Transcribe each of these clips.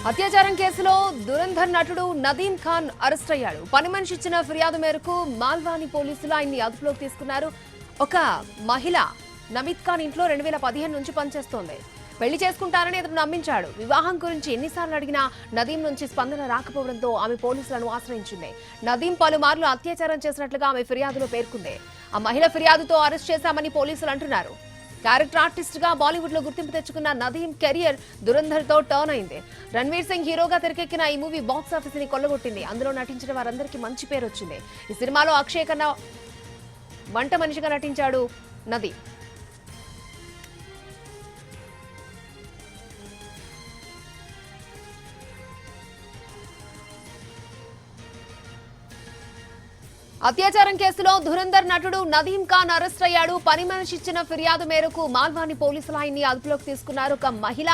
అత్యాచారం కేసులో దురంధర్ నటుడు నదీం ఖాన్ అరెస్ట్ అయ్యాడు. పని మనిషి ఇచ్చిన ఫిర్యాదు మేరకు మాల్వాని పోలీసులు ఆయన్ని అదుపులోకి తీసుకున్నారు. ఒక మహిళ నమీద్ ఖాన్ ఇంట్లో 2015 నుంచి పనిచేస్తోంది. పెళ్లి చేసుకుంటారని అతను నమ్మించాడు. వివాహం గురించి ఎన్నిసార్లు అడిగినా నదీం నుంచి స్పందన రాకపోవడంతో ఆమె పోలీసులను ఆశ్రయించింది. నదీం పలుమార్లు అత్యాచారం చేసినట్లుగా ఆమె ఫిర్యాదులో పేర్కొంది. ఆ మహిళ ఫిర్యాదుతో అరెస్ట్ చేశామని పోలీసులు అంటున్నారు. క్యారెక్టర్ ఆర్టిస్ట్ గా బాలీవుడ్ లో గుర్తింపు తెచ్చుకున్న నదీం కెరియర్ దురంధర్ తో టర్న్ అయింది. రణ్వీర్ సింగ్ హీరోగా తెరకెక్కిన ఈ మూవీ బాక్స్ ఆఫీస్ ని కొల్లగొట్టింది. అందులో నటించిన వారందరికీ మంచి పేరు వచ్చింది. ఈ సినిమాలో అక్షయ్ ఖన్నా వంట మనిషిగా నటించాడు నదీం. అత్యాచారం కేసులో దురంధర్ నటుడు నదీం ఖాన్ అరెస్ట్ అయ్యాడు. పని మనిషి ఇచ్చిన ఫిర్యాదు మేరకు మాల్వాని పోలీసులు ఆయన్ని అదుపులోకి తీసుకున్నారు. ఒక మహిళ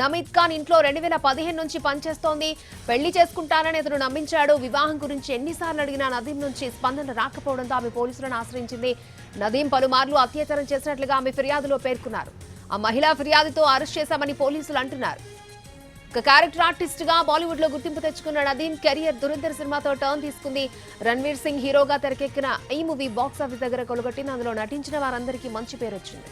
నమీద్ ఖాన్ ఇంట్లో 2015 నుంచి పనిచేస్తోంది. పెళ్లి చేసుకుంటానని అతను నమ్మించాడు. వివాహం గురించి ఎన్నిసార్లు అడిగినా నదీం నుంచి స్పందన రాకపోవడంతో ఆమె పోలీసులను ఆశ్రయించింది. నదీం పలుమార్లు అత్యాచారం చేసినట్లుగా ఆమె ఫిర్యాదులో పేర్కొన్నారు. ఆ మహిళా ఫిర్యాదుతో అరెస్ట్ చేశామని పోలీసులు అంటున్నారు. ఒక క్యారెక్టర్ ఆర్టిస్ట్ గా బాలీవుడ్ లో గుర్తింపు తెచ్చుకున్న నదీం కెరియర్ దురంధర్ సినిమాతో టర్న్ తీసుకుంది. రణ్వీర్ సింగ్ హీరోగా తెరకెక్కిన ఈ మూవీ బాక్స్ ఆఫీస్ దగ్గర కొలగొట్టింది. అందులో నటించిన వారందరికీ మంచి పేరు వచ్చింది.